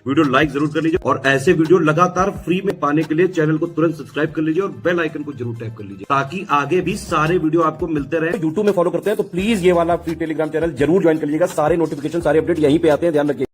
Video like जरूर कर लीजिए और ऐसे वीडियो लगातार फ्री में पाने के लिए चैनल को तुरंत सब्सक्राइब कर लीजिए और बेल आइकन को जरूर टैप कर लीजिए ताकि आगे भी सारे वीडियो आपको मिलते रहे। यूट्यूब में फॉलो करते हैं तो प्लीज ये वाला फ्री टेलीग्राम चैनल जरूर ज्वाइन कर लीजिएगा। सारे नोटिफिकेशन सारे अपडेट यहीं पे आते हैं, ध्यान रखिए।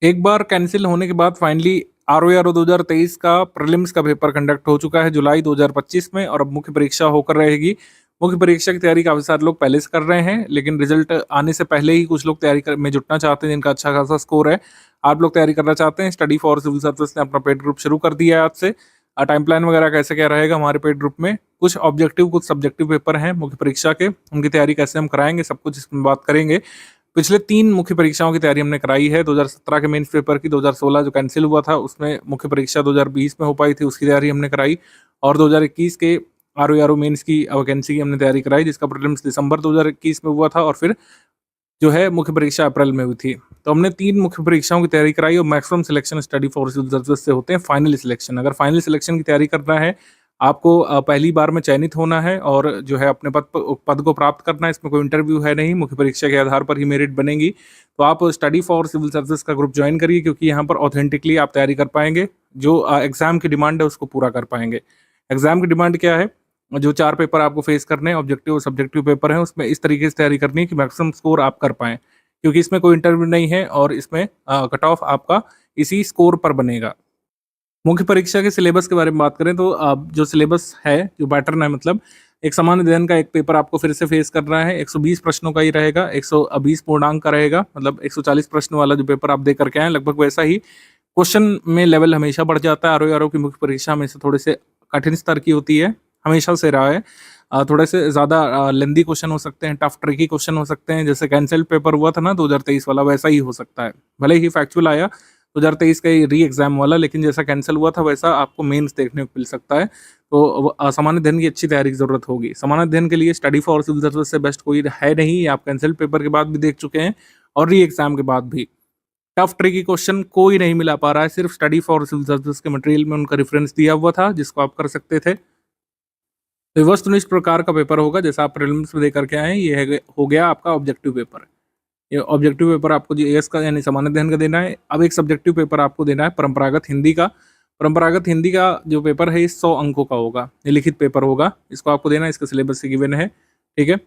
एक बार कैंसिल होने के बाद फाइनली आरओ 2023 का प्रीलिम्स का पेपर कंडक्ट हो चुका है जुलाई 2025 में, और अब मुख्य परीक्षा होकर रहेगी। मुख्य परीक्षा की तैयारी काफी सारे लोग पहले से कर रहे हैं, लेकिन रिजल्ट आने से पहले ही कुछ लोग तैयारी में जुटना चाहते हैं जिनका अच्छा खासा स्कोर है। आप लोग तैयारी करना चाहते हैं, स्टडी फॉर सिविल सर्विस ने अपना पेड ग्रुप शुरू कर दिया है आज से। टाइम प्लान वगैरह कैसे क्या रहेगा हमारे पेड ग्रुप में, कुछ ऑब्जेक्टिव कुछ सब्जेक्टिव पेपर हैं मुख्य परीक्षा के, उनकी तैयारी कैसे हम कराएंगे, सब कुछ इसमें बात करेंगे। पिछले 3 मुख्य परीक्षाओं की तैयारी हमने कराई है। 2017 के मेंस पेपर की, 2016 जो कैंसिल हुआ था उसमें मुख्य परीक्षा 2020 में हो पाई थी, उसकी तैयारी हमने कराई, और 2021 के आरओ मेंस की वैकेंसी की हमने तैयारी कराई, जिसका प्रीलिम्स दिसंबर 2021 में हुआ था और फिर जो है मुख्य परीक्षा अप्रैल में हुई थी। तो हमने 3 मुख्य परीक्षाओं की तैयारी कराई, और maximum selection study for civil service से होते हैं फाइनल सिलेक्शन। अगर फाइनल सिलेक्शन की तैयारी करना है, आपको पहली बार में चयनित होना है और जो है अपने पद को प्राप्त करना है। इसमें कोई इंटरव्यू है नहीं, मुख्य परीक्षा के आधार पर ही मेरिट बनेगी। तो आप स्टडी फॉर सिविल सर्विस का ग्रुप ज्वाइन करिए, क्योंकि यहाँ पर ऑथेंटिकली आप तैयारी कर पाएंगे, जो एग्जाम की डिमांड है उसको पूरा कर पाएंगे। एग्जाम की डिमांड क्या है? जो 4 पेपर आपको फेस करने हैं, ऑब्जेक्टिव और सब्जेक्टिव पेपर हैं, उसमें इस तरीके से तैयारी करनी है कि मैक्सिमम स्कोर आप कर पाएं, क्योंकि इसमें कोई इंटरव्यू नहीं है और इसमें कट ऑफ आपका इसी स्कोर पर बनेगा। मुख्य परीक्षा के सिलेबस के बारे में बात करें तो जो सिलेबस है, जो पैटर्न है, मतलब एक सामान्य अध्ययन का एक पेपर आपको फिर से फेस करना है। 120 प्रश्नों का ही रहेगा, 120 पूर्णांक का रहेगा, मतलब 140 प्रश्न वाला जो पेपर आप दे करके आए लगभग वैसा ही। क्वेश्चन में लेवल हमेशा बढ़ जाता है। आरओ की मुख्य परीक्षा में से थोड़े से कठिन स्तर की होती है, हमेशा से रहा है। थोड़े से ज़्यादा लेंदी क्वेश्चन हो सकते हैं, टफ ट्रिकी क्वेश्चन हो सकते हैं। जैसे कैंसिल पेपर हुआ था ना 2023 वाला, वैसा ही हो सकता है। भले ही फैक्चुअल आया 2023 का री एग्जाम वाला, लेकिन जैसा कैंसिल हुआ था वैसा आपको मेंस देखने को मिल सकता है। तो सामान्य अध्ययन की अच्छी तैयारी की जरूरत होगी। सामान्य अध्ययन के लिए स्टडी फॉर सिविल सर्विस से बेस्ट कोई है नहीं। ये आप कैंसिल पेपर के बाद भी देख चुके हैं और री एग्जाम के बाद भी। टफ ट्रिकी क्वेश्चन कोई नहीं मिला पा रहा है, सिर्फ स्टडी फॉर सिविल सर्विस के मटेरियल में उनका रेफरेंस दिया हुआ था जिसको आप कर सकते थे। तो वस्तुनिष्ठ प्रकार का पेपर होगा, जैसा आप प्रीलिम्स में दे करके आए। ये हो गया आपका ऑब्जेक्टिव पेपर। ये ऑब्जेक्टिव पेपर आपको जीएस का यानी सामान्य अध्ययन का देना है। अब एक सब्जेक्टिव पेपर आपको देना है परंपरागत हिंदी का। परंपरागत हिंदी का जो पेपर है ये 100 अंकों का होगा, ये लिखित पेपर होगा, इसको आपको देना है। इसका सिलेबस से गिवन है, ठीक है।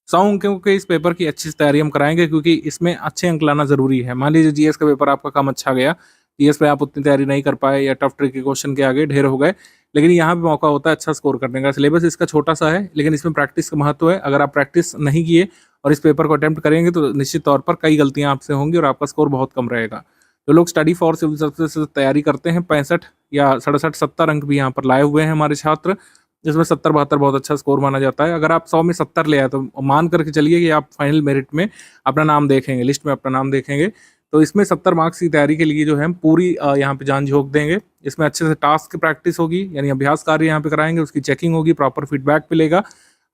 100 अंकों के इस पेपर की अच्छी तैयारी हम कराएंगे, क्योंकि इसमें अच्छे अंक लाना जरूरी है। मान लीजिए जीएस का पेपर आपका काम अच्छा गया, जीएस पे आप उतनी तैयारी नहीं कर पाए या टफ ट्रिक के क्वेश्चन के आगे ढेर हो गए, लेकिन यहाँ पे मौका होता है अच्छा स्कोर करने का। सिलेबस इसका छोटा सा है, लेकिन इसमें प्रैक्टिस का महत्व है। अगर आप प्रैक्टिस नहीं किए और इस पेपर को अटेम्प्ट करेंगे तो निश्चित तौर पर कई गलतियां आपसे होंगी और आपका स्कोर बहुत कम रहेगा। जो लोग स्टडी फॉर सिविल सर्विस से तैयारी करते हैं, 65 या 67 70 अंक भी यहाँ पर लाए हुए हैं हमारे छात्र, जिसमें 70 72 बहुत अच्छा स्कोर माना जाता है। अगर आप 100 में 70 ले आए तो मान करके चलिए कि आप फाइनल मेरिट में अपना नाम देखेंगे, लिस्ट में अपना नाम देखेंगे। तो इसमें 70 मार्क्स की तैयारी के लिए जो है हम पूरी यहाँ पे जान झोंक देंगे। इसमें अच्छे से टास्क की प्रैक्टिस होगी, यानी अभ्यास कार्य यहाँ पे कराएंगे, उसकी चेकिंग होगी, प्रॉपर फीडबैक मिलेगा।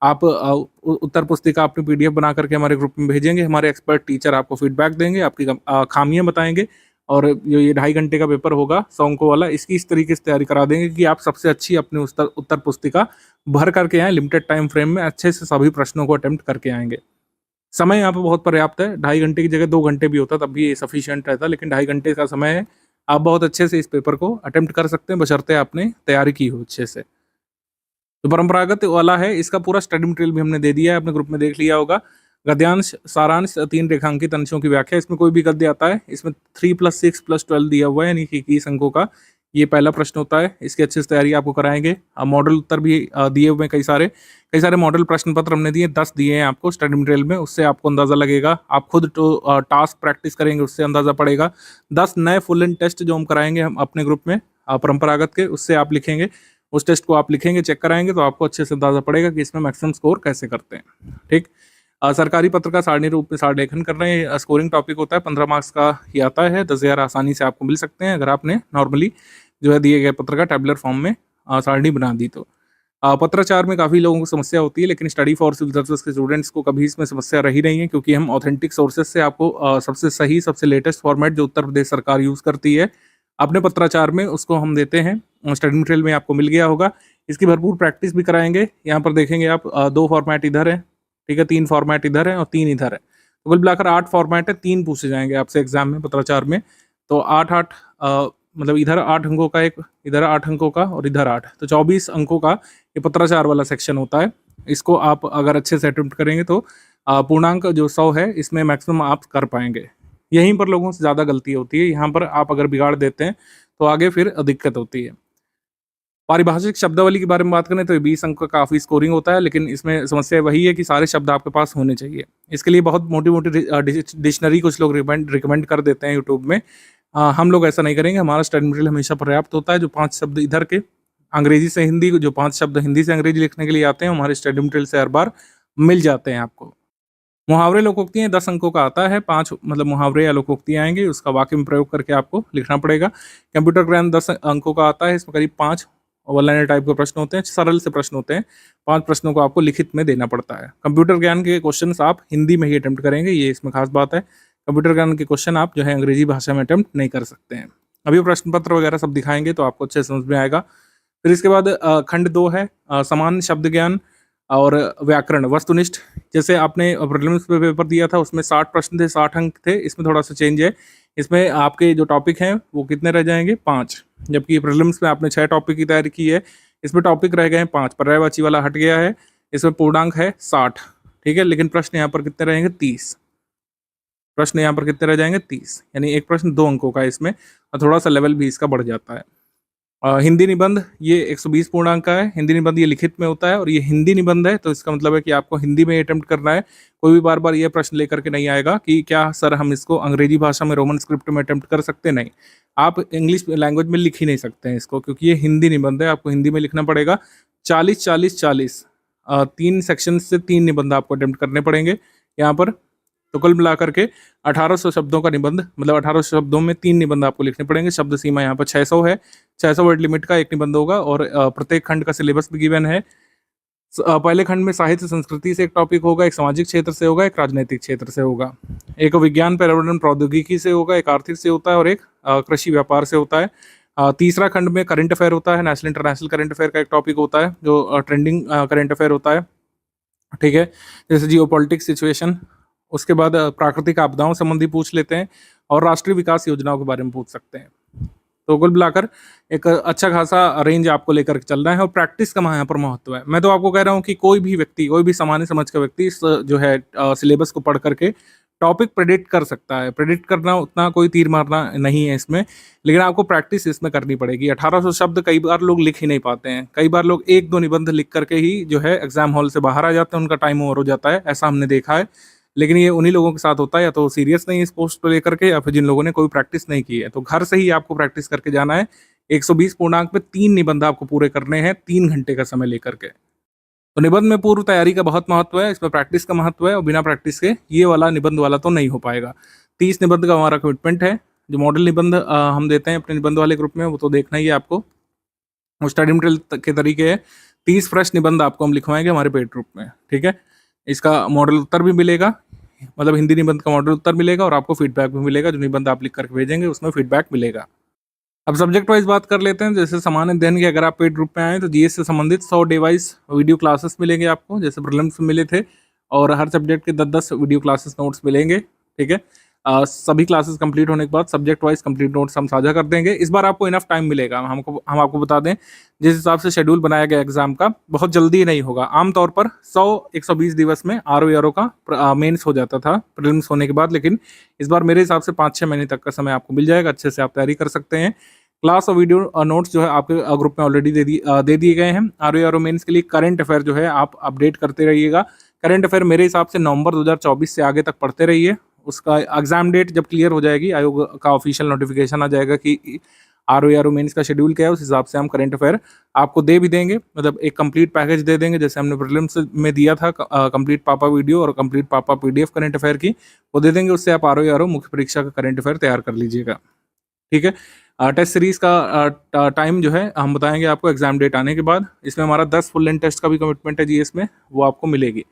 आप उत्तर पुस्तिका अपनी पीडीएफ बना करके हमारे ग्रुप में भेजेंगे, हमारे एक्सपर्ट टीचर आपको फीडबैक देंगे, आपकी खामियां बताएंगे, और जो ये 2.5 घंटे का पेपर होगा 100 अंकों वाला, इसकी इस तरीके से तैयारी करा देंगे कि आप सबसे अच्छी अपनी उत्तर पुस्तिका भर करके आएँ। लिमिटेड टाइम फ्रेम में अच्छे से सभी प्रश्नों को अटेम्प्ट करके आएंगे। समय यहाँ पे बहुत पर्याप्त है, 2.5 घंटे की जगह 2 घंटे भी होता तब भी ये सफिशिएंट रहता, लेकिन 2.5 घंटे का समय है। आप बहुत अच्छे से इस पेपर को अटेम्प्ट कर सकते हैं, बशर्ते आपने तैयारी की हो अच्छे से। तो परंपरागत वाला है, इसका पूरा स्टडी मटेरियल भी हमने दे दिया है, अपने ग्रुप में देख लिया होगा। गद्यांश, सारांश, 3 रेखांकित अंशों की व्याख्या, इसमें कोई भी गद्य आता है, इसमें 3 + 6 + 12 दिया हुआ है, यानी कि 21 अंकों का ये पहला प्रश्न होता है। इसकी अच्छी से तैयारी आपको कराएंगे। मॉडल उत्तर भी दिए हुए हैं, कई सारे मॉडल प्रश्न पत्र हमने दिए, 10 दिए हैं आपको स्टडी मटेरियल में, उससे आपको अंदाजा लगेगा। आप खुद टास्क प्रैक्टिस करेंगे, उससे अंदाजा पड़ेगा। 10 नए फुल एंड टेस्ट जो हम कराएंगे हम अपने ग्रुप में परंपरागत के, उससे आप लिखेंगे, उस टेस्ट को आप लिखेंगे, चेक कराएंगे, तो आपको अच्छे से अंदाजा पड़ेगा कि इसमें मैक्सिमम स्कोर कैसे करते हैं, ठीक। सरकारी पत्र का सारणी रूप में सार लेखन कर रहे हैं। स्कोरिंग टॉपिक होता है, 15 मार्क्स का ही आता है। 10,000 आसानी से आपको मिल सकते हैं अगर आपने नॉर्मली जो है दिए गए पत्र का टेबुलर फॉर्म में सारणी बना दी तो। पत्राचार में काफ़ी लोगों को समस्या होती है, लेकिन स्टडी फॉर सिविल सर्विस के स्टूडेंट्स को कभी इसमें समस्या रही नहीं है, क्योंकि हम ऑथेंटिक सोर्सेज से आपको सबसे सही, सबसे लेटेस्ट फॉर्मेट जो उत्तर प्रदेश सरकार यूज़ करती है अपने पत्राचार में, उसको हम देते हैं। स्टडी मटेरियल में आपको मिल गया होगा। इसकी भरपूर प्रैक्टिस भी कराएंगे। यहाँ पर देखेंगे आप 2 फॉर्मेट इधर है, ठीक है, 3 फॉर्मेट इधर है और 3 इधर है। तो कुल मिलाकर 8 फॉर्मेट है, 3 पूछे जाएंगे आपसे एग्जाम में पत्राचार में। तो 8-8 मतलब इधर 8 अंकों का एक, इधर 8 अंकों का और इधर 8, तो 24 अंकों का ये पत्राचार वाला सेक्शन होता है। इसको आप अगर अच्छे से अटेम्प्ट करेंगे तो पूर्णांक जो 100 है इसमें मैक्सिमम आप कर पाएंगे। यहीं पर लोगों से ज़्यादा गलती होती है, यहाँ पर आप अगर बिगाड़ देते हैं तो आगे फिर दिक्कत होती है। पारिभाषिक शब्दावली के बारे में बात करें तो ये 20 अंक का काफ़ी स्कोरिंग होता है, लेकिन इसमें समस्या वही है कि सारे शब्द आपके पास होने चाहिए। इसके लिए बहुत मोटी-मोटी डिक्शनरी कुछ लोग रिकमेंड कर देते हैं यूट्यूब में। हम लोग ऐसा नहीं करेंगे, हमारा स्टडी मटेरियल हमेशा पर्याप्त होता है। जो 5 शब्द इधर के अंग्रेजी से हिंदी, जो 5 शब्द हिंदी से अंग्रेजी लिखने के लिए आते हैं, हमारे स्टडी मटेरियल से हर बार मिल जाते हैं आपको। मुहावरे लोकोक्तियाँ 10 अंकों का आता है, 5 मतलब मुहावरे या लोकोक्तियाँ आएँगी, उसका वाक्य में प्रयोग करके आपको लिखना पड़ेगा। कंप्यूटर ज्ञान 10 अंकों का आता है, इसमें करीब 5 वन लाइनर टाइप के प्रश्न होते हैं, सरल से प्रश्न होते हैं। 5 प्रश्नों को आपको लिखित में देना पड़ता है। कंप्यूटर ज्ञान के क्वेश्चंस आप हिंदी में ही अटेम्प्ट करेंगे, ये इसमें खास बात है। कंप्यूटर ज्ञान के क्वेश्चन आप जो है अंग्रेजी भाषा में अटेम्प्ट नहीं कर सकते हैं। अभी प्रश्न पत्र वगैरह सब दिखाएंगे तो आपको अच्छे समझ में आएगा। फिर इसके बाद खंड 2 है सामान्य शब्द ज्ञान और व्याकरण वस्तुनिष्ठ। जैसे आपने प्रीलिम्स में पेपर दिया था उसमें 60 प्रश्न थे, 60 अंक थे, इसमें थोड़ा सा चेंज है। इसमें आपके जो टॉपिक हैं वो कितने रह जाएंगे, 5, जबकि प्रीलिम्स में आपने 6 टॉपिक की तैयारी की है, इसमें टॉपिक रह गए हैं 5। पर्यायवाची वाला हट गया है, इसमें पूर्णांक है 60, ठीक है, लेकिन प्रश्न यहाँ पर कितने रहेंगे, 30। प्रश्न यहाँ पर कितने रह जाएंगे, 30, यानी एक प्रश्न 2 अंकों का है इसमें, और थोड़ा सा लेवल भी इसका बढ़ जाता है। हिंदी निबंध ये 120 पूर्णांक का है। हिंदी निबंध ये लिखित में होता है और ये हिंदी निबंध है, तो इसका मतलब है कि आपको हिंदी में अटेम्प्ट करना है। कोई भी बार बार ये प्रश्न लेकर के नहीं आएगा कि क्या सर हम इसको अंग्रेजी भाषा में रोमन स्क्रिप्ट में अटेम्प्ट कर सकते, नहीं, आप इंग्लिश लैंग्वेज में लिख ही नहीं सकते हैं इसको, क्योंकि ये हिंदी निबंध है, आपको हिंदी में लिखना पड़ेगा। 40-40-40 3 सेक्शन से 3 निबंध आपको अटेम्प्ट करने पड़ेंगे यहाँ पर। तो कुल मिलाकर के 1800 शब्दों का निबंध, मतलब 1800 शब्दों में 3 निबंध आपको लिखने पड़ेंगे। शब्द सीमा यहाँ पर 600 है, 600 वर्ड लिमिट का एक निबंध होगा, और प्रत्येक खंड का सिलेबस भी गिवन है। पहले खंड में साहित्य संस्कृति से एक टॉपिक होगा, एक सामाजिक क्षेत्र से होगा, एक राजनीतिक क्षेत्र से होगा, एक विज्ञान पर्यावरण प्रौद्योगिकी से होगा, एक आर्थिक से होता है, और एक कृषि व्यापार से होता है। तीसरा खंड में करंट अफेयर होता है, नेशनल इंटरनेशनल करंट अफेयर का एक टॉपिक होता है जो ट्रेंडिंग करंट अफेयर होता है, ठीक है, जैसे जियो पॉलिटिक्स सिचुएशन। उसके बाद प्राकृतिक आपदाओं संबंधी पूछ लेते हैं, और राष्ट्रीय विकास योजनाओं के बारे में पूछ सकते हैं। तो कुल मिलाकर एक अच्छा खासा रेंज आपको लेकर चलना है, और प्रैक्टिस का यहाँ पर महत्व है। मैं तो आपको कह रहा हूँ कि कोई भी व्यक्ति, कोई भी सामान्य समझ का व्यक्ति इस जो है सिलेबस को पढ़ करके टॉपिक प्रेडिक्ट कर सकता है। प्रेडिक्ट करना उतना कोई तीर मारना नहीं है इसमें, लेकिन आपको प्रैक्टिस इसमें करनी पड़ेगी। 1800 शब्द कई बार लोग लिख ही नहीं पाते हैं, कई बार लोग 1-2 निबंध लिख करके ही जो है एग्जाम हॉल से बाहर आ जाते हैं, उनका टाइम ओवर हो जाता है, ऐसा हमने देखा है। लेकिन ये उन्हीं लोगों के साथ होता है, या तो सीरियस नहीं है इस पोस्ट को लेकर के, या फिर जिन लोगों ने कोई प्रैक्टिस नहीं की है। तो घर से ही आपको प्रैक्टिस करके जाना है। 120 पूर्णांक पे 3 निबंध आपको पूरे करने हैं 3 घंटे का समय लेकर के। तो निबंध में पूर्व तैयारी का बहुत महत्व है, इसमें प्रैक्टिस का महत्व है, और बिना प्रैक्टिस के ये वाला निबंध वाला तो नहीं हो पाएगा। 30 निबंध का हमारा कमिटमेंट है। जो मॉडल निबंध हम देते हैं अपने निबंध वाले ग्रुप में, वो तो देखना ही है आपको, वो स्टडी मटेरियल के तरीके है। 30 फ्रेश निबंध आपको हम लिखवाएंगे हमारे पेड ग्रुप में, ठीक है। इसका मॉडल उत्तर भी मिलेगा, मतलब हिंदी निबंध का मॉडल उत्तर मिलेगा, और आपको फीडबैक भी मिलेगा। जो निबंध आप लिख करके भेजेंगे उसमें फीडबैक मिलेगा। अब सब्जेक्ट वाइज बात कर लेते हैं। जैसे सामान्य अध्ययन की अगर आप पेड ग्रुप में आए तो जीएस से संबंधित 100 डे वाइज वीडियो क्लासेस मिलेंगे आपको, जैसे प्रीलिम्स में मिले थे, और हर सब्जेक्ट के 10-10 वीडियो क्लासेस नोट्स मिलेंगे, ठीक है। सभी क्लासेस कंप्लीट होने के बाद सब्जेक्ट वाइज कंप्लीट नोट्स हम साझा कर देंगे। इस बार आपको इनफ टाइम मिलेगा। हम आपको बता दें, जिस हिसाब से शेड्यूल बनाया गया एग्जाम का, बहुत जल्दी नहीं होगा। आमतौर पर 100-120 दिवस में आरओ का मेंस हो जाता था प्रीलिम्स होने के बाद, लेकिन इस बार मेरे हिसाब से 5-6 महीने तक का समय आपको मिल जाएगा, अच्छे से आप तैयारी कर सकते हैं। क्लास और वीडियो नोट्स जो है आपके ग्रुप में ऑलरेडी दे दिए गए हैं। आरओ मेंस के लिए करंट अफेयर जो है आप अपडेट करते रहिएगा। करंट अफेयर मेरे हिसाब से नवंबर 2024 से आगे तक पढ़ते रहिए। उसका एग्जाम डेट जब क्लियर हो जाएगी, आयोग का ऑफिशियल नोटिफिकेशन आ जाएगा कि आरओ मेंस का शेड्यूल क्या है, उस हिसाब से हम करंट अफेयर आपको दे भी देंगे। मतलब एक कंप्लीट पैकेज दे देंगे, जैसे हमने प्रीलिम्स में दिया था कंप्लीट पापा वीडियो और कंप्लीट पापा पीडीएफ करंट अफेयर की, वो दे देंगे। उससे आप आरओ मुख्य परीक्षा का करंट अफेयर तैयार कर लीजिएगा, ठीक है। टेस्ट सीरीज का टाइम जो है हम बताएंगे आपको एग्जाम डेट आने के बाद। इसमें हमारा 10 फुल लेंथ टेस्ट का भी कमिटमेंट है जीएस में, वो आपको मिलेगी,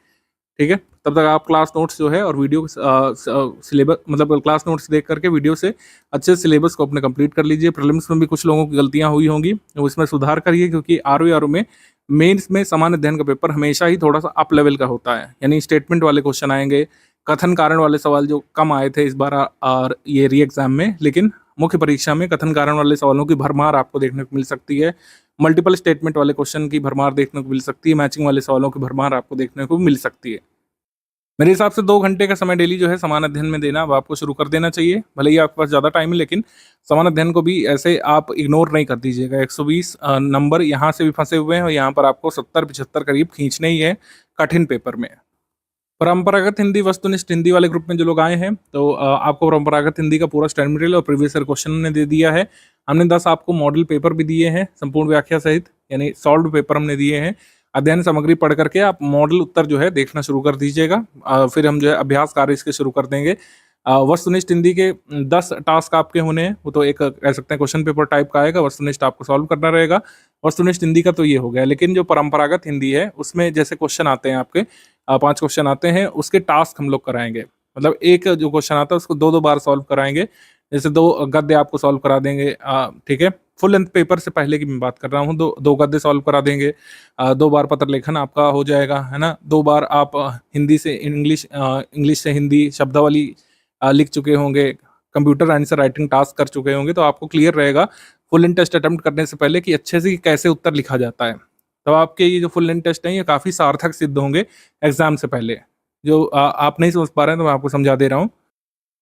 ठीक है। तब तक आप क्लास नोट्स जो है और वीडियो सिलेबस, मतलब क्लास नोट्स देख करके वीडियो से अच्छे सिलेबस को अपने कंप्लीट कर लीजिए। प्रीलिम्स में भी कुछ लोगों की गलतियां हुई होंगी, तो इसमें सुधार करिए, क्योंकि आरओ में मेंस में सामान्य अध्ययन का पेपर हमेशा ही थोड़ा सा अप लेवल का होता है, यानी स्टेटमेंट वाले क्वेश्चन आएंगे, कथन कारण वाले सवाल जो कम आए थे इस बार और ये री एग्जाम में, लेकिन मुख्य परीक्षा में कथन कारण वाले सवालों की भरमार आपको देखने को मिल सकती है, मल्टीपल स्टेटमेंट वाले क्वेश्चन की भरमार देखने को मिल सकती है, मैचिंग वाले सवालों की भरमार आपको देखने को मिल सकती है। मेरे हिसाब से 2 घंटे का समय डेली जो है समान अध्ययन में देना अब आपको शुरू कर देना चाहिए। भले ही आपके पास ज़्यादा टाइम है, लेकिन समान अध्ययन को भी ऐसे आप इग्नोर नहीं कर दीजिएगा। 120 नंबर यहाँ से भी फंसे हुए हैं और यहाँ पर आपको 70-75 करीब खींचने ही है कठिन पेपर में। परंपरागत हिंदी, वस्तुनिष्ठ हिंदी वाले ग्रुप में जो लोग आए हैं, तो आपको परंपरागत हिंदी का पूरा स्टैंड मटेरियल और प्रीवियस ईयर क्वेश्चन हमने दे दिया है। हमने 10 आपको मॉडल पेपर भी दिए हैं संपूर्ण व्याख्या सहित, यानी सॉल्व्ड पेपर हमने दिए हैं। अध्ययन सामग्री पढ़ करके आप मॉडल उत्तर जो है देखना शुरू कर दीजिएगा। फिर हम जो है अभ्यास कार्य इसके शुरू कर देंगे। वस्तुनिष्ठ हिंदी के 10 टास्क आपके होने हैं, वो तो एक कह सकते हैं क्वेश्चन पेपर टाइप का आएगा, वस्तुनिष्ठ आपको सॉल्व करना रहेगा। वस्तुनिष्ठ हिंदी का तो ये हो गया, लेकिन जो परंपरागत हिंदी है उसमें जैसे क्वेश्चन आते हैं आपके 5 क्वेश्चन आते हैं, उसके टास्क हम लोग कराएंगे। मतलब एक जो क्वेश्चन आता है उसको 2-2 बार सॉल्व कराएंगे। जैसे 2 गद्य आपको सॉल्व करा देंगे, ठीक है, फुल लेंथ पेपर से पहले की मैं बात कर रहा हूँ। 2 गद्य सॉल्व करा देंगे, 2 बार पत्र लेखन आपका हो जाएगा, है ना। 2 बार आप हिंदी से इंग्लिश, इंग्लिश से हिंदी शब्दावली लिख चुके होंगे, कंप्यूटर आंसर राइटिंग टास्क कर चुके होंगे, तो आपको क्लियर रहेगा फुल लेंथ टेस्ट अटेम्प्ट करने से पहले कि अच्छे से कैसे उत्तर लिखा जाता है। तो आपके ये जो फुल लेंथ टेस्ट हैं ये काफ़ी सार्थक सिद्ध होंगे एग्जाम से पहले। जो आप नहीं समझ पा रहे हैं तो मैं आपको समझा दे रहा हूँ।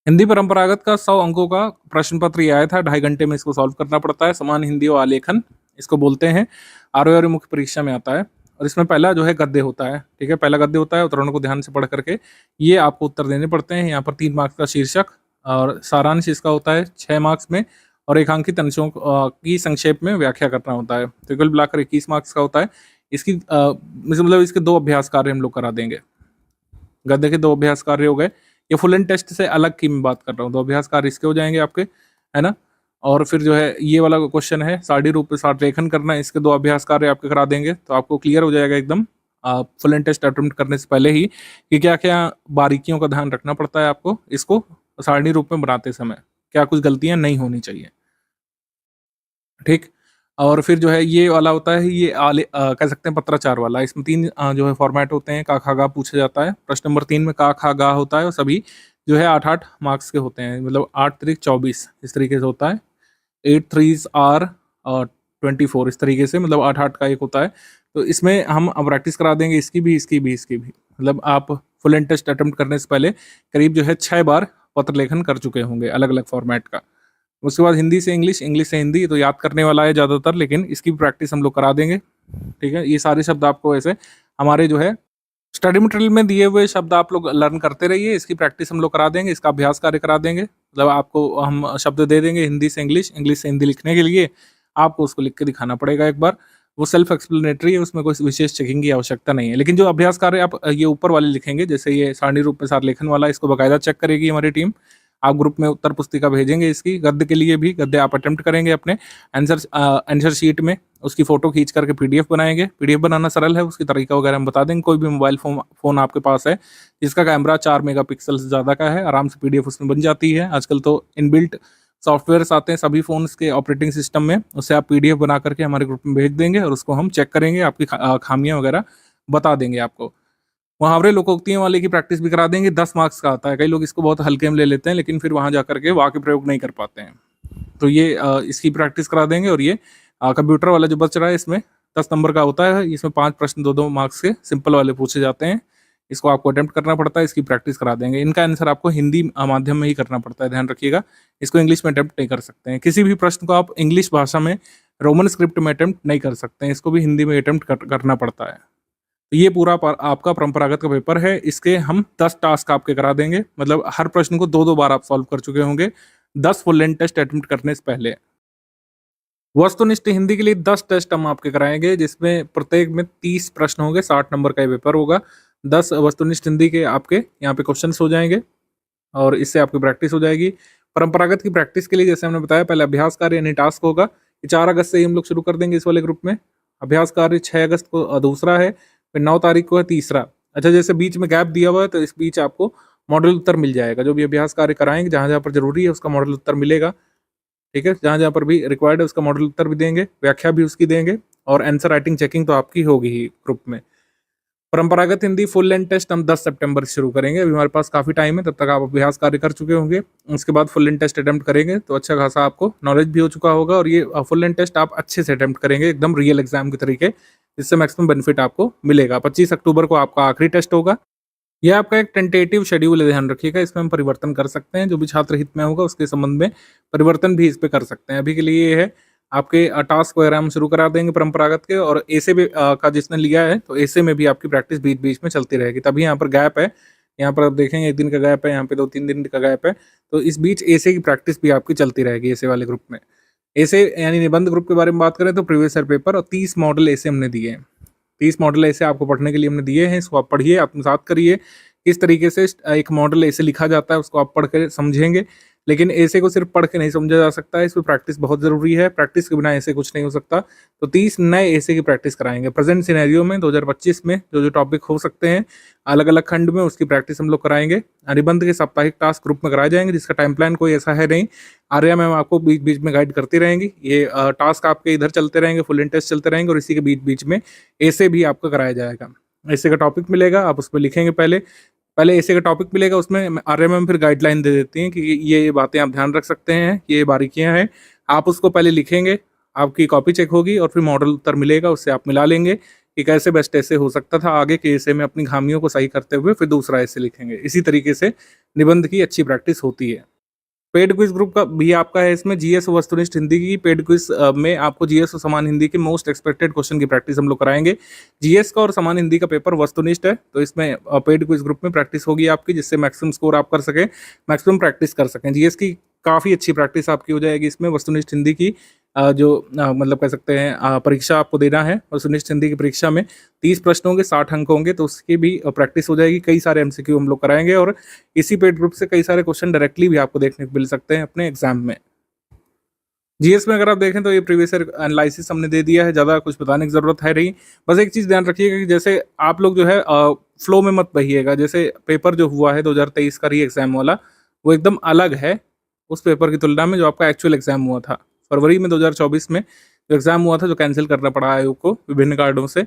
हिंदी परंपरागत का 100 अंकों का प्रश्न पत्र ये आया था, 2.5 घंटे में इसको सॉल्व करना पड़ता है। समान हिंदी और आलेखन इसको बोलते हैं, आरओ मुख्य परीक्षा में आता है। और इसमें पहला जो है गद्य होता है, ठीक है, पहला गद्य होता है। उदाहरणों को ध्यान से पढ़ करके ये आपको उत्तर देने पड़ते हैं। यहाँ पर 3 मार्क्स का शीर्षक और सारांश इसका होता है 6 मार्क्स में, और रेखांकित अंशों की संक्षेप में व्याख्या करना होता है। तो कुल मिलाकर 21 मार्क्स का होता है। इसकी मतलब इसके 2 अभ्यास कार्य हम लोग करा देंगे। गद्य के 2 अभ्यास कार्य हो गए। ये फुल एंड टेस्ट से अलग की मैं बात कर रहा हूँ। 2 अभ्यास कार्य इसके हो जाएंगे आपके, है ना। और फिर जो है ये वाला क्वेश्चन है सारणी रूप में साठ लेखन करना, इसके 2 अभ्यास कार्य आपके करा देंगे, तो आपको क्लियर हो जाएगा एकदम फुल एंड टेस्ट अटेम्प्ट करने से पहले ही कि क्या क्या बारीकियों का ध्यान रखना पड़ता है आपको इसको सारणी रूप में बनाते समय, क्या कुछ गलतियां नहीं होनी चाहिए, ठीक। और फिर जो है ये वाला होता है, ये कह सकते हैं पत्राचार वाला। इसमें 3 जो है फॉर्मेट होते हैं। का खा गा पूछा जाता है। प्रश्न नंबर 3 में का खा गा होता है और सभी जो है 8-8 मार्क्स के होते हैं, मतलब 8 त्रिक 24 इस तरीके से होता है। 8 3s आर 24 इस तरीके से, मतलब 8-8 का एक होता है। तो इसमें हम अब प्रैक्टिस करा देंगे इसकी भी, इसकी भी, इसकी भी। मतलब आप फुल एंड टेस्ट अटेम्प्ट करने से पहले करीब जो है 6 बार पत्र लेखन कर चुके होंगे अलग अलग फॉर्मेट का। उसके बाद हिंदी से इंग्लिश, इंग्लिश से हिंदी, तो याद करने वाला है ज़्यादातर, लेकिन इसकी प्रैक्टिस हम लोग करा देंगे, ठीक है। ये सारे शब्द आपको ऐसे हमारे जो है स्टडी मटेरियल में दिए हुए शब्द आप लोग लर्न करते रहिए। इसकी प्रैक्टिस हम लोग करा देंगे, इसका अभ्यास कार्य करा देंगे। मतलब आपको हम शब्द दे देंगे हिंदी से इंग्लिश, इंग्लिश से हिंदी लिखने के लिए आपको उसको लिख के दिखाना पड़ेगा एक बार। वो सेल्फ एक्सप्लेनेटरी है, उसमें कोई विशेष चेकिंग की आवश्यकता नहीं है। लेकिन जो अभ्यास कार्य आप ये ऊपर वाले लिखेंगे, जैसे ये सारणी रूप में सार लेखन वाला, इसको बाकायदा चेक करेगी हमारी टीम। आप ग्रुप में उत्तर पुस्तिका भेजेंगे इसकी। गद्य के लिए भी गद्य आप अटेम्प्ट करेंगे अपने आंसर शीट में, उसकी फोटो खींच करके पीडीएफ बनाएंगे। पीडीएफ बनाना सरल है, उसकी तरीका वगैरह हम बता देंगे। कोई भी मोबाइल फोन आपके पास है जिसका कैमरा 4 मेगापिक्सल से ज़्यादा का है, आराम से पीडीएफ उसमें बन जाती है। आजकल तो इनबिल्ट सॉफ्टवेयर्स आते हैं सभी फोन्स के ऑपरेटिंग सिस्टम में, उससे आप पीडीएफ बना करके हमारे ग्रुप में भेज देंगे और उसको हम चेक करेंगे, आपकी खामियां वगैरह बता देंगे आपको। मुहावरे लोकोक्तियों वाले की प्रैक्टिस भी करा देंगे। 10 मार्क्स का आता है। कई लोग इसको बहुत हल्के में ले लेते हैं, लेकिन फिर वहां जाकर के वाक्य प्रयोग नहीं कर पाते हैं। तो ये इसकी प्रैक्टिस करा देंगे। और ये कंप्यूटर वाला जो बच रहा है इसमें 10 नंबर का होता है। इसमें 5 प्रश्न 2-2 मार्क्स के सिंपल वाले पूछे जाते हैं। इसको आपको अटेम्प्ट करना पड़ता है, इसकी प्रैक्टिस करा देंगे। इनका आंसर आपको हिंदी माध्यम में ही करना पड़ता है, ध्यान रखिएगा। इसको इंग्लिश में अटेम्प्ट नहीं कर सकते हैं। किसी भी प्रश्न को आप इंग्लिश भाषा में रोमन स्क्रिप्ट में अटेम्प्ट नहीं कर सकते हैं, इसको भी हिंदी में अटेम्प्ट करना पड़ता है। तो ये पूरा आपका परंपरागत का पेपर है। इसके हम 10 टास्क आपके करा देंगे, मतलब हर प्रश्न को 2-2 बार आप सॉल्व कर चुके होंगे 10 फुल लेंथ टेस्ट अटेम्प्ट करने से पहले। वस्तुनिष्ठ हिंदी के लिए 10 टेस्ट हम आपके कराएंगे, जिसमें प्रत्येक में 30 प्रश्न होंगे, 60 नंबर का ये पेपर होगा। 10 वस्तुनिष्ठ हिंदी के आपके यहाँ पे क्वेश्चंस हो जाएंगे और इससे आपकी प्रैक्टिस हो जाएगी। परंपरागत की प्रैक्टिस के लिए जैसे हमने बताया, पहले अभ्यास कार्य यानी टास्क होगा। 4 अगस्त से ही हम लोग शुरू कर देंगे इस वाले ग्रुप में। अभ्यास कार्य 6 अगस्त को दूसरा है, फिर 9 तारीख को है तीसरा। अच्छा, जैसे बीच में गैप दिया हुआ है तो इस बीच आपको मॉडल उत्तर मिल जाएगा। जो भी अभ्यास कार्य कराएंगे, जहाँ जहाँ पर जरूरी है उसका मॉडल उत्तर मिलेगा, ठीक है। जहाँ जहाँ पर भी रिक्वायर्ड है उसका मॉडल उत्तर भी देंगे, व्याख्या भी उसकी देंगे, और आंसर राइटिंग चेकिंग तो आपकी होगी ही ग्रुप में। परंपरागत हिंदी फुल लेंथ टेस्ट हम 10 सितंबर से शुरू करेंगे। अभी हमारे पास काफ़ी टाइम है, तब तक आप अभ्यास कार्य कर चुके होंगे। उसके बाद फुल लेंथ टेस्ट अटेम्प्ट करेंगे तो अच्छा खासा आपको नॉलेज भी हो चुका होगा, और ये फुल लेंथ टेस्ट आप अच्छे से अटेम्प्ट करेंगे, एकदम रियल एग्जाम के तरीके, जिससे मैक्सिमम बेनिफिट आपको मिलेगा। 25 अक्टूबर को आपका आखिरी टेस्ट होगा। यह आपका एक टेंटेटिव शेड्यूल है, ध्यान रखिएगा, इसमें हम परिवर्तन कर सकते हैं। जो भी छात्र हित में होगा उसके संबंध में परिवर्तन भी इस पे कर सकते हैं। अभी के लिए ये है आपके टास्क वगैरह हम शुरू करा देंगे परंपरागत के, और ऐसे भी का जिसने लिया है तो ऐसे में भी आपकी प्रैक्टिस बीच बीच में चलती रहेगी। तभी यहाँ पर गैप है, यहाँ पर आप देखेंगे 1 दिन का गैप है, यहाँ पे 2-3 दिन का गैप है, तो इस बीच ऐसे की प्रैक्टिस भी आपकी चलती रहेगी ऐसे वाले ग्रुप में। ऐसे यानी निबंध ग्रुप के बारे में बात करें तो प्रीवियस ईयर पेपर और 30 मॉडल ऐसे हमने दिए हैं। 30 मॉडल ऐसे आपको पढ़ने के लिए हमने दिए हैं, इसको आप पढ़िए, आत्मसात करिए। किस तरीके से एक मॉडल ऐसे लिखा जाता है उसको आप पढ़ कर समझेंगे, लेकिन ऐसे को सिर्फ पढ़ के नहीं समझा जा सकता है, इसमें प्रैक्टिस बहुत ज़रूरी है। प्रैक्टिस के बिना ऐसे कुछ नहीं हो सकता। तो 30 नए ऐसे की प्रैक्टिस कराएंगे प्रेजेंट सिनेरियो में 2025 में। जो जो टॉपिक हो सकते हैं अलग अलग खंड में, उसकी प्रैक्टिस हम लोग कराएंगे। निबंध के साप्ताहिक टास्क ग्रुप में कराए जाएंगे, जिसका टाइम प्लान कोई ऐसा है नहीं। आर्या मैम आपको बीच बीच में गाइड करती रहेंगी। ये टास्क आपके इधर चलते रहेंगे, फुल इन टेस्ट चलते रहेंगे, और इसी के बीच बीच में ऐसे भी आपको कराया जाएगा। ऐसे का टॉपिक मिलेगा, आप उस पर लिखेंगे। पहले ऐसे का टॉपिक मिलेगा, उसमें आर्या मैम फिर गाइडलाइन दे देती हैं कि ये बातें आप ध्यान रख सकते हैं, ये बारीकियां हैं। आप उसको पहले लिखेंगे, आपकी कॉपी चेक होगी, और फिर मॉडल उत्तर मिलेगा, उससे आप मिला लेंगे कि कैसे बेस्ट ऐसे हो सकता था। आगे के ऐसे में अपनी खामियों को सही करते हुए फिर दूसरा ऐसे लिखेंगे। इसी तरीके से निबंध की अच्छी प्रैक्टिस होती है। पेड क्विज ग्रुप का भी आपका है, इसमें जीएस और वस्तुनिष्ठ हिंदी की पेड क्विज में आपको जीएस और समान हिंदी के मोस्ट एक्सपेक्टेड क्वेश्चन की प्रैक्टिस हम लोग कराएंगे। जीएस का और समान हिंदी का पेपर वस्तुनिष्ठ है, तो इसमें पेड क्विज ग्रुप में प्रैक्टिस होगी आपकी, जिससे मैक्सिमम स्कोर आप कर सकें, मैक्सिमम प्रैक्टिस कर सकें। जीएस की काफ़ी अच्छी प्रैक्टिस आपकी हो जाएगी इसमें। वस्तुनिष्ठ हिंदी की मतलब कह सकते हैं परीक्षा आपको देना है। वस्तुनिष्ठ हिंदी की परीक्षा में 30 प्रश्न होंगे, 60 अंक होंगे, तो उसकी भी प्रैक्टिस हो जाएगी। कई सारे एमसीक्यू हम लोग कराएंगे, और इसी पेड ग्रुप से कई सारे क्वेश्चन डायरेक्टली भी आपको देखने को मिल सकते हैं अपने एग्जाम में। जीएस में अगर आप देखें तो ये प्रीवियस ईयर एनालिसिस हमने दे दिया है, ज़्यादा कुछ बताने की ज़रूरत है नहीं। बस एक चीज़ ध्यान रखिएगा कि जैसे आप लोग जो है फ्लो में मत बहिएगा। जैसे पेपर जो हुआ है 2023 का री एग्ज़ाम वाला, वो एकदम अलग है उस पेपर की तुलना में जो आपका एक्चुअल एग्ज़ाम हुआ था फरवरी में 2024 में। जो एग्ज़ाम हुआ था, जो कैंसिल करना पड़ा आयोग को विभिन्न कारणों से,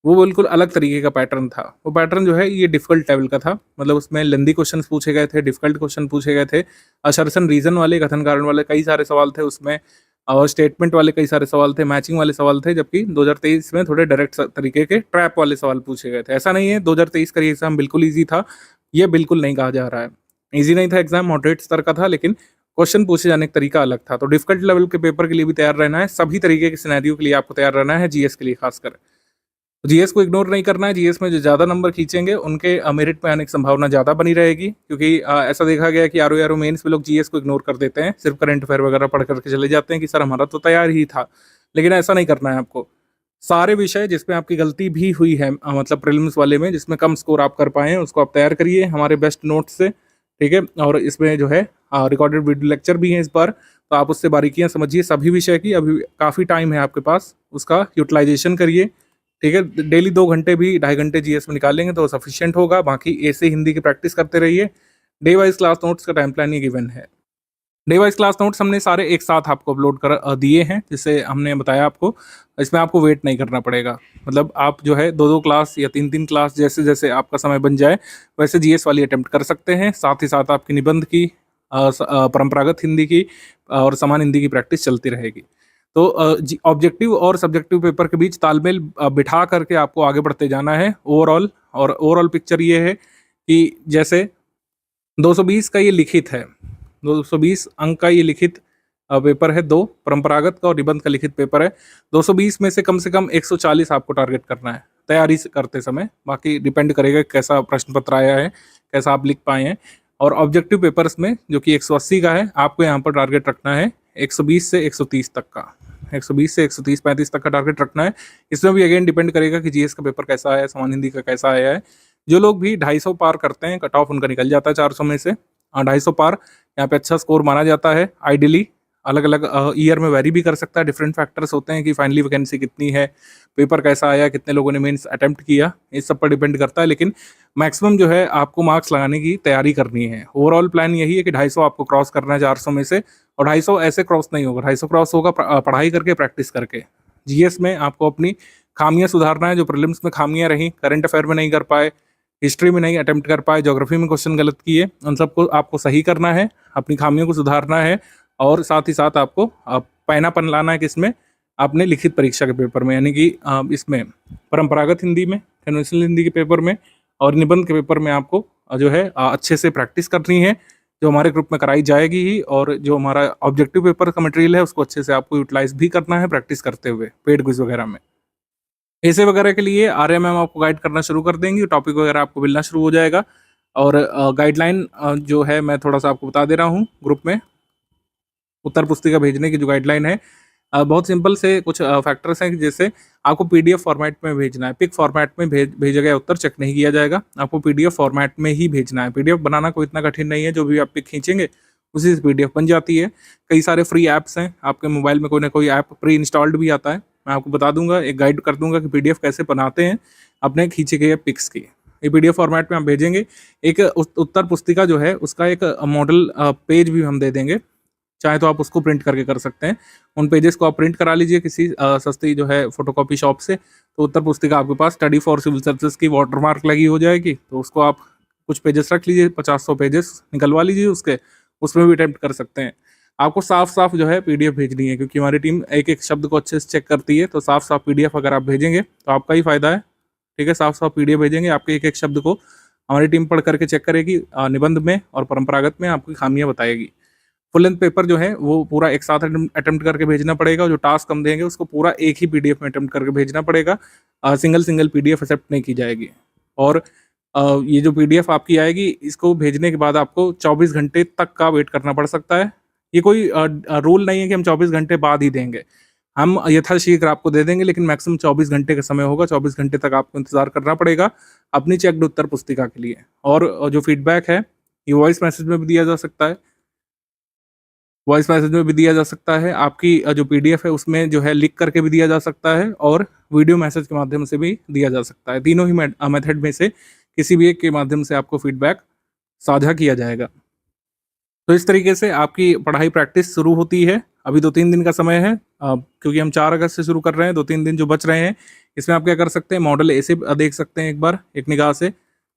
वो बिल्कुल अलग तरीके का पैटर्न था। वो पैटर्न जो है ये डिफिकल्ट लेवल का था, मतलब उसमें लेंदी क्वेश्चन पूछे गए थे, डिफिकल्ट क्वेश्चन पूछे गए थे, असर्शन रीजन वाले, कथन कारण वाले कई सारे सवाल थे उसमें, और स्टेटमेंट वाले कई सारे सवाल थे, मैचिंग वाले सवाल थे। जबकि 2023 में थोड़े डायरेक्ट तरीके के ट्रैप वाले सवाल पूछे गए थे। ऐसा नहीं है 2023 का एग्जाम बिल्कुल ईजी था, ये बिल्कुल नहीं कहा जा रहा है। ईजी नहीं था एग्जाम, मॉडरेट स्तर का था, लेकिन क्वेश्चन पूछे जाने का तरीका अलग था। तो डिफिकल्ट लेवल के पेपर के लिए भी तैयार रहना है, सभी तरीके के सिनेरियो के लिए आपको तैयार रहना है, जीएस के लिए खासकर। जीएस को इग्नोर नहीं करना है। जीएस में जो ज़्यादा नंबर खींचेंगे उनके मेरिट में आने की संभावना ज़्यादा बनी रहेगी, क्योंकि ऐसा देखा गया कि आरओ मेंस में लोग जीएस को इग्नोर कर देते हैं, सिर्फ करंट अफेयर वगैरह पढ़ करके चले जाते हैं कि सर हमारा तो तैयार ही था। लेकिन ऐसा नहीं करना है आपको। सारे विषय जिसमें आपकी गलती भी हुई है, मतलब प्रीलिम्स वाले में जिसमें कम स्कोर आप कर पाए हैं, उसको आप तैयार करिए हमारे बेस्ट नोट्स से, ठीक है। और इसमें जो है रिकॉर्डेड वीडियो लेक्चर भी है इस बार, तो आप उससे बारीकियाँ समझिए सभी विषय की। अभी काफ़ी टाइम है आपके पास, उसका यूटिलाइजेशन करिए, ठीक है। डेली 2 घंटे भी 2.5 घंटे जीएस में निकालेंगे तो सफिशिएंट होगा। बाकी ऐसे हिंदी की प्रैक्टिस करते रहिए। डे वाइज क्लास नोट्स का टाइम प्लान ये गिवन है। डे वाइज क्लास नोट्स हमने सारे एक साथ आपको अपलोड कर दिए हैं, जिससे हमने बताया आपको, इसमें आपको वेट नहीं करना पड़ेगा। मतलब आप जो है 2-2 क्लास या 3-3 क्लास जैसे जैसे आपका समय बन जाए वैसे जीएस वाली अटेम्प्ट कर सकते हैं। साथ ही साथ आपकी निबंध की, परंपरागत हिंदी की और समान हिंदी की प्रैक्टिस चलती रहेगी। तो ऑब्जेक्टिव और सब्जेक्टिव पेपर के बीच तालमेल बिठा करके आपको आगे बढ़ते जाना है ओवरऑल। और ओवरऑल पिक्चर ये है कि जैसे 220 का ये लिखित है, 220 अंक का ये लिखित पेपर है, 2 परंपरागत का और निबंध का लिखित पेपर है। 220 में से कम 140 आपको टारगेट करना है तैयारी करते समय। बाकी डिपेंड करेगा कैसा प्रश्न पत्र आया है, कैसा आप लिख पाए हैं। और ऑब्जेक्टिव पेपर्स में जो कि 180 का है, आपको यहाँ पर टारगेट रखना है 120 से 130 तक का, 120 से 130-35 तक का टारगेट रखना है। इसमें भी अगेन डिपेंड करेगा कि जीएस का पेपर कैसा आया है, समान हिंदी का कैसा आया है। जो लोग भी 250 पार करते हैं, कट ऑफ उनका निकल जाता है 400 में से। 250 पार यहाँ पे अच्छा स्कोर माना जाता है। आइडियली अलग अलग ईयर में वेरी भी कर सकता है, डिफरेंट फैक्टर्स होते हैं कि फाइनली वैकेंसी कितनी है, पेपर कैसा आया, कितने लोगों ने मेंस अटेम्प्ट किया, इस सब पर डिपेंड करता है। लेकिन मैक्सिमम जो है आपको मार्क्स लगाने की तैयारी करनी है। ओवरऑल प्लान यही है कि 250 आपको क्रॉस करना है 400 में से, और 250 ऐसे क्रॉस नहीं होगा, 250 क्रॉस होगा पढ़ाई करके, प्रैक्टिस करके। जीएस में आपको अपनी खामियां सुधारना है, जो प्रीलिम्स में खामियां रही, करंट अफेयर में नहीं कर पाए, हिस्ट्री में नहीं अटेम्प्ट कर पाए, ज्योग्राफी में क्वेश्चन गलत किए, उन सबको आपको सही करना है, अपनी खामियों को सुधारना है और साथ ही साथ आपको पैनापन लाना है किसमें, आपने लिखित परीक्षा के पेपर में, यानी कि इसमें परंपरागत हिंदी में, कन्वेंशनल हिंदी के पेपर में और निबंध के पेपर में आपको जो है अच्छे से प्रैक्टिस करनी है, जो हमारे ग्रुप में कराई जाएगी ही। और जो हमारा ऑब्जेक्टिव पेपर का मटेरियल है उसको अच्छे से आपको यूटिलाइज भी करना है प्रैक्टिस करते हुए पेड क्विज वगैरह में। ऐसे वगैरह के लिए आर्या मैम आपको गाइड करना शुरू कर देंगी, टॉपिक वगैरह आपको मिलना शुरू हो जाएगा। और गाइडलाइन जो है मैं थोड़ा सा आपको बता दे रहा हूँ ग्रुप में। उत्तर पुस्तिका भेजने की जो गाइडलाइन है, बहुत सिंपल से कुछ फैक्टर्स हैं कि जैसे आपको पीडीएफ फॉर्मेट में भेजना है, पिक फॉर्मेट में भेजा गया उत्तर चेक नहीं किया जाएगा, आपको पीडीएफ फॉर्मेट में ही भेजना है। पीडीएफ बनाना कोई इतना कठिन नहीं है, जो भी आप पिक खींचेंगे उसी से पीडीएफ बन जाती है। कई सारे फ्री ऐप्स हैं, आपके मोबाइल में कोई ना कोई ऐप प्री इंस्टॉल्ड भी आता है, मैं आपको बता दूंगा, एक गाइड कर दूंगा कि पीडीएफ कैसे बनाते हैं अपने खींचे गए पिक्स की। ये पीडीएफ फॉर्मेट में आप भेजेंगे। एक उत्तर पुस्तिका जो है उसका एक मॉडल पेज भी हम दे देंगे, चाहे तो आप उसको प्रिंट करके कर सकते हैं। उन पेजेस को आप प्रिंट करा लीजिए किसी सस्ती जो है फोटोकॉपी शॉप से, तो उत्तर पुस्तिका आपके पास स्टडी फॉर सिविल सर्विसेज की वाटरमार्क लगी हो जाएगी। तो उसको आप कुछ पेजेस रख लीजिए, 50-100 पेजेस निकलवा लीजिए उसके, उसमें भी अटेम्प्ट कर सकते हैं। आपको साफ साफ जो है पीडीएफ भेजनी है, क्योंकि हमारी टीम एक एक शब्द को अच्छे से चेक करती है। तो साफ साफ पीडीएफ अगर आप भेजेंगे तो आपका ही फायदा है, ठीक है। साफ साफ पीडीएफ भेजेंगे, आपके एक एक शब्द को हमारी टीम पढ़ करके चेक करेगी, निबंध में और परंपरागत में आपकी खामियां बताएगी। फुल लेंथ पेपर जो है वो पूरा एक साथ अटेम्प्ट करके भेजना पड़ेगा, जो टास्क हम देंगे उसको पूरा एक ही पीडीएफ में अटेम्प्ट करके भेजना पड़ेगा, सिंगल पीडीएफ एक्सेप्ट नहीं की जाएगी। और ये जो पीडीएफ आपकी आएगी, इसको भेजने के बाद आपको 24 घंटे तक का वेट करना पड़ सकता है। ये कोई रूल नहीं है कि हम 24 घंटे बाद ही देंगे, हम यथाशीघ्र आपको दे देंगे, लेकिन मैक्सिमम 24 घंटे का समय होगा। 24 घंटे तक आपको इंतजार करना पड़ेगा अपनी चेक्ड उत्तर पुस्तिका के लिए। और जो फीडबैक है ये वॉइस मैसेज में भी दिया जा सकता है, वॉइस मैसेज में भी दिया जा सकता है, आपकी जो पीडीएफ है उसमें जो है लिख करके भी दिया जा सकता है, और वीडियो मैसेज के माध्यम से भी दिया जा सकता है। तीनों ही मेथड में से किसी भी एक के माध्यम से आपको फीडबैक साझा किया जाएगा। तो इस तरीके से आपकी पढ़ाई प्रैक्टिस शुरू होती है। अभी 2-3 दिन का समय है, क्योंकि हम 4 अगस्त से शुरू कर रहे हैं। 2-3 दिन जो बच रहे हैं इसमें आप क्या कर सकते हैं, मॉडल ऐसे देख सकते हैं एक बार एक निगाह से।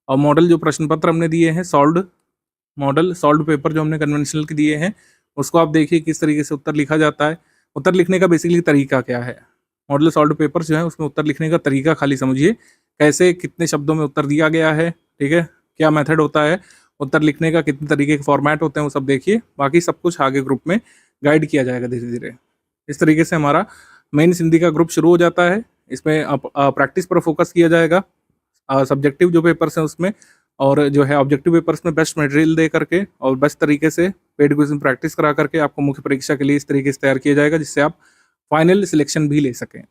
और मॉडल जो प्रश्न पत्र हमने दिए हैं, सॉल्व्ड पेपर जो हमने कन्वेंशनल के दिए हैं, उसको आप देखिए किस तरीके से उत्तर लिखा जाता है। उत्तर लिखने का बेसिकली तरीका क्या है, मॉडल सॉल्व्ड पेपर जो है उसमें उत्तर लिखने का तरीका खाली समझिए, कैसे कितने शब्दों में उत्तर दिया गया है, ठीक है, क्या मेथड होता है उत्तर लिखने का, कितने तरीके के फॉर्मेट होते हैं, वो सब देखिए। बाकी सब कुछ आगे ग्रुप में गाइड किया जाएगा धीरे धीरे। इस तरीके से हमारा मेंस हिंदी का ग्रुप शुरू हो जाता है। इसमें प्रैक्टिस पर फोकस किया जाएगा, सब्जेक्टिव जो पेपर्स हैं उसमें, और जो है ऑब्जेक्टिव पेपर्स में बेस्ट मटेरियल दे करके और बेस्ट तरीके से पेड क्विज में प्रैक्टिस करा करके आपको मुख्य परीक्षा के लिए इस तरीके से तैयार किया जाएगा, जिससे आप फाइनल सिलेक्शन भी ले सकें।